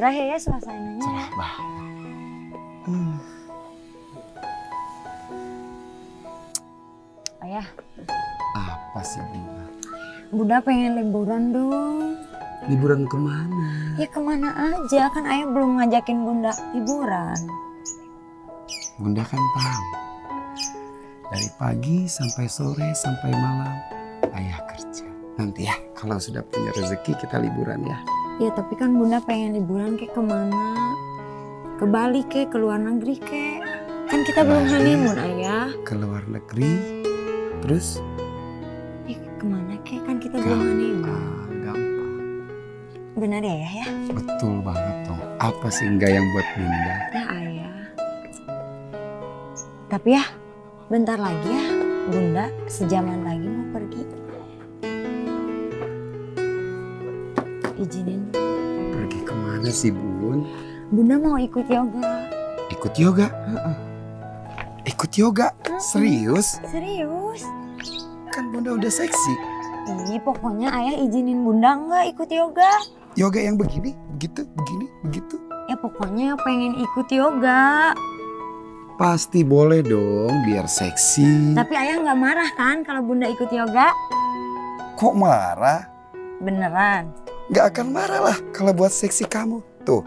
cerah ya suasananya. Cerah banget. Ayah. Apa sih Bunda? Bunda pengen liburan dong. Liburan kemana? Ya kemana aja, kan ayah belum ngajakin Bunda liburan. Bunda kan tahu. Dari pagi sampai sore sampai malam ayah kerja. Nanti ya kalau sudah punya rezeki kita liburan ya. Ya tapi kan Bunda pengen liburan ke kemana? Ke Bali ke luar negeri ke. Kan kita belum honeymoon ayah. Ke luar negeri. Terus? Kemana ke? Kan kita belum honeymoon. Gampang. Benar ya ayah ya? Betul banget dong. Apa sih enggak yang buat Bunda? Ya ayah. Tapi ya bentar lagi ya Bunda sejaman lagi mau pergi. Izinin. Pergi kemana sih Bun? Bunda mau ikut yoga. Ikut yoga? Ikut yoga? Serius? Serius? Kan Bunda udah seksi. Ih pokoknya ayah izinin Bunda nggak ikut yoga. Yoga yang begini, begitu, begini, begitu. Ya pokoknya pengen ikut yoga. Pasti boleh dong, biar seksi. Tapi ayah nggak marah kan kalau Bunda ikut yoga? Kok marah? Beneran? Gak akan marah lah kalau buat seksi kamu. Tuh,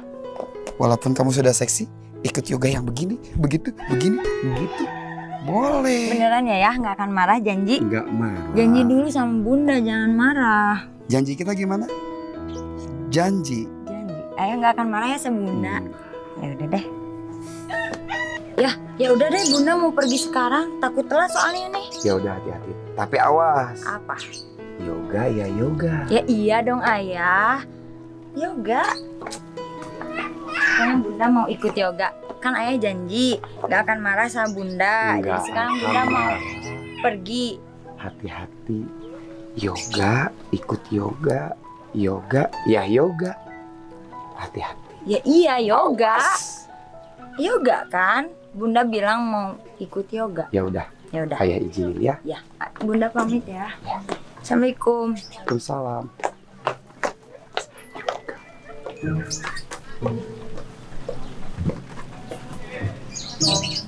walaupun kamu sudah seksi, ikut yoga yang begini, begitu, begini, begitu. Boleh. Beneran ya nggak akan marah janji? Nggak marah. Janji dulu sama Bunda jangan marah. Janji kita gimana? Janji. Janji. Ayah nggak akan marah ya sama Bunda. Ya udah deh. Ya udah deh Bunda mau pergi sekarang. Takut telat soalnya nih. Ya udah hati-hati. Tapi awas. Apa? Yoga ya yoga. Ya iya dong ayah. Yoga. Pokoknya Bunda mau ikut yoga. Kan ayah janji gak akan marah sama Bunda. Nggak Jadi sekarang Bunda akan mau marah. pergi. Hati-hati. Yoga, ikut yoga. Yoga, ya yoga. Hati-hati. Ya iya yoga. Yoga kan? Bunda bilang mau ikut yoga. Ya udah, Ya udah. ayah izinin ya. Ya, Bunda pamit ya. Assalamualaikum. Waalaikumsalam.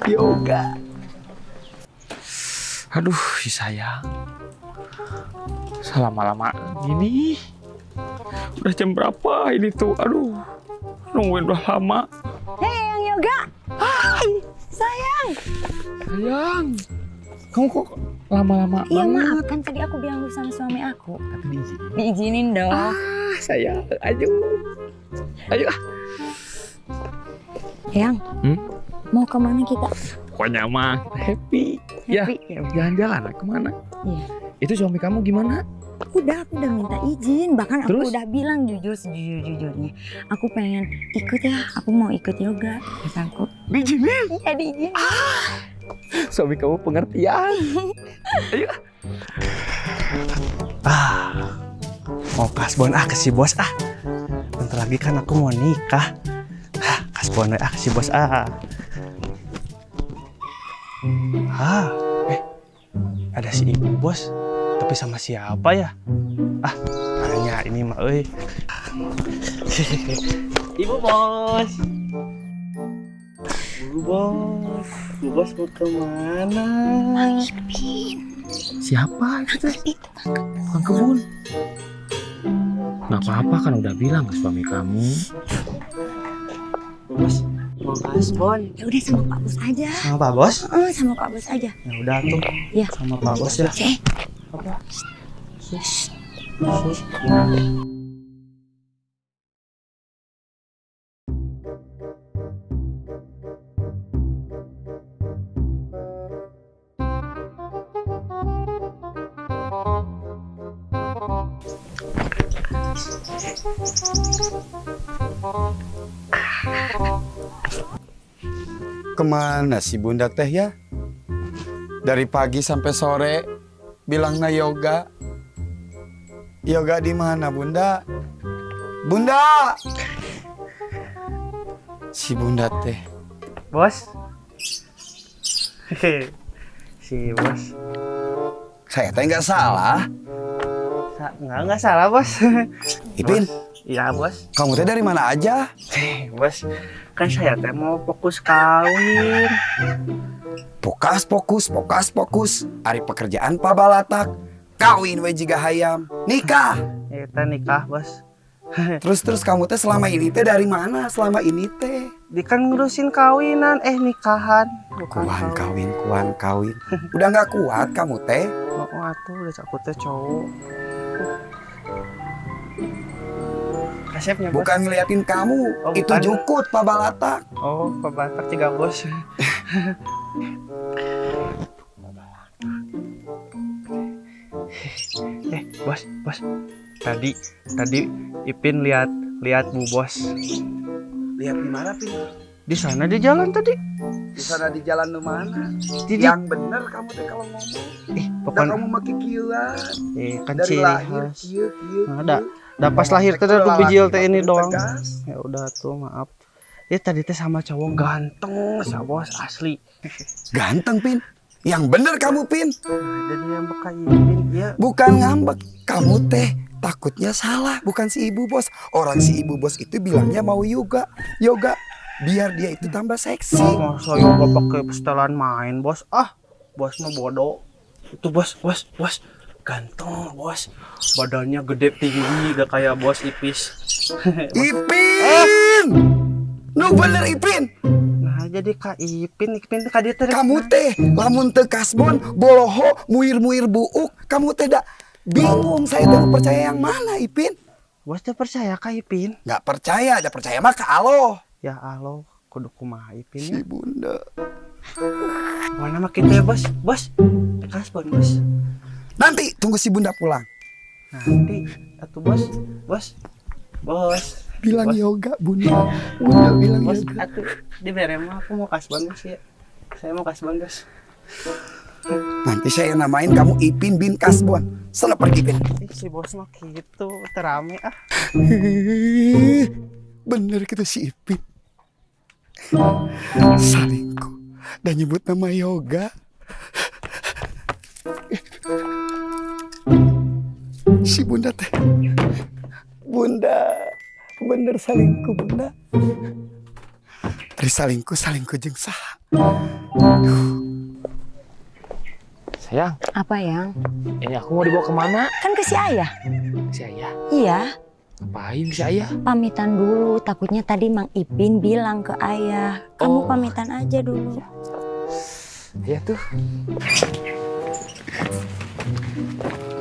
Yoga. Aduh, si sayang. Selama-lama gini. Udah jam berapa ini tuh? Aduh, nungguin udah lama. Hei, yang yoga. Hai, sayang. Sayang, kamu kok lama-lama Iya banget? maaf, kan tadi aku bilang dulu sama suami aku. Tapi diizinin. Diizinin dong. Sayang, ayo. Ayo. Yang, mau kemana kita? Pokoknya mah happy. Ya, Happy? Ya udah. jalan-jalan lah kemana? Iya. Itu suami kamu gimana? Aku udah minta izin, bahkan aku Terus? udah bilang jujur sejujur-jujurnya. Aku pengen ikut ya, aku mau ikut yoga. Kata aku. Diizinin? Iya diizinin. Suami kamu pengertian. Ayo. Mau kasbon ke si bos bentar lagi kan aku mau nikah. Kasbon ke si bos ada si ibu bos, tapi sama siapa ya? Nanya ini mah Ibu bos. Ibu bos. Ibu bos mau kemana? Siapa itu teh? Tukang kebun. Nggak apa-apa kan udah bilang ke suami kamu. Bos, mau kasbon. Ya udah sama Pak Bos aja. Sama Pak Bos? Sama Pak Bos aja. Ya udah tuh. Ya. Sama Pak Bos ya. Apa? Kemana sih Bunda teh ya? Dari pagi sampai sore bilangnya yoga. Yoga di mana Bunda? Bunda! Si Bunda teh. Bos. Si bos. Saya teh nggak salah. Nggak salah bos. Ipin, Iya bos. Kamu teh dari mana aja? Bos, kan saya teh mau fokus kawin. Fokus. Ari pekerjaan pabalatak. Kawin we jiga hayam. Nikah. Eta nikah bos. Terus kamu teh selama ini teh dari mana? Selama ini teh. Di kan ngurusin kawinan, nikahan. Bukan Kuan kawin. Udah nggak kuat kamu teh? Oh, atuh udah aku teh cowok. Kasepnya bos. Bukan ngeliatin kamu. Oh, itu bukan. jukut pabalatak. Oh, Batak juga bos. Bos. Tadi Ipin lihat Bu Bos. Lihat di mana, Pin? Di sana di jalan tadi. Di sana di jalan lu mana? Di Yang bener kamu teh kalau ngomong. Dan pokoknya kamu make kieuan. kan Dari ciri lahir khas. kieu. Ada pas lahir teh tuh bijil teh ini doang. Tegas. Ya udah tuh maaf. Tadi teh sama cowok ganteng sa bos asli. Ganteng, Pin. Yang bener kamu, Pin. Jadi yang bekai Ipin ya. Bukan ngambek. Kamu teh takutnya salah. Bukan si ibu bos. Orang si ibu bos itu bilangnya mau yoga. Biar dia itu tambah seksi. Masa yoga pakai setelan main bos. Bos mah bodoh. Itu bos. Ganteng bos. Badannya gede tinggi gak kayak bos Ipis. Ipin! Nu bener Ipin. Nah jadi Kak Ipin Kak dia teh. Kamu teh lamun teu kasbon, boloho, muir-muir buuk, kamu teh da bingung saya teh percaya yang mana Ipin? Bos teh percaya Kak Ipin? Nggak percaya, ada percaya mah ke Allah. Ya Allah, kudu kumaha Ipin ya. Si bunda. Mana mah kita ya bos? Kasbon bos. Nanti tunggu si bunda pulang. Nanti atuh bos. Bilang Bos. yoga bunda. Bunda bilang Bos, yoga. atuh di bere mah aku mau kasbon bos ya. Saya mau kasbon bos. Nanti saya namain kamu Ipin bin Kasbon. Sana pergi Ipin. Si bos mah gitu, terame ah. Bener gitu si Ipin. Salingku. Dan nyebut nama yoga. Si bunda teh. Bunda. Bener salingku bunda. Dari salingku jeung saha. Sayang, Apa yang? ini aku mau dibawa kemana? Kan ke si ayah. Si Ayah. Iya, Ngapain si Ayah? pamitan dulu. Takutnya tadi Mang Ipin bilang ke ayah. Kamu Oh. pamitan aja dulu. Ayah tuh.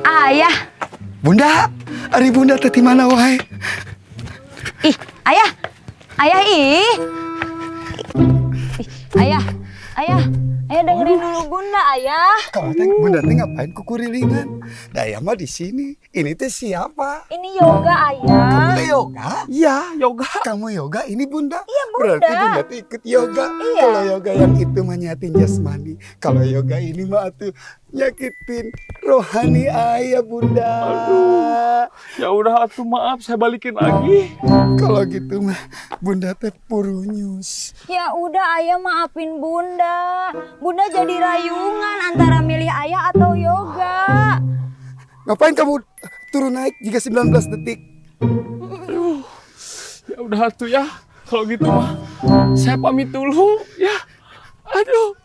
Ayah. Bunda, ari bunda teh di mana wae? Ih, ayah. Ayah ih. Ih, ayah. Ayah dengerin dulu bunda, ayah. Kalau teh bunda teh ngapain kukurilingan? Daya mah di sini. Ini teh siapa? Ini yoga, ayah. Kamu teh yoga? Iya, yoga. Kamu yoga, ini bunda? Iya, bunda. Berarti bunda tuh ikut yoga. Iya. Kalau yoga yang itu mah nyatin jasmani. Kalau yoga ini mah tuh nyakitin rohani ayah bunda. Ya udah atuh maaf, saya balikin lagi. Kalau gitu mah bunda teh purunyus. Ya udah, ayah maafin bunda. Bunda jadi rayungan antara milih ayah atau yoga. Ngapain kamu turun naik jika 19 detik? Ya udah atuh ya. Kalau gitu mah saya pamit dulu ya. Aduh.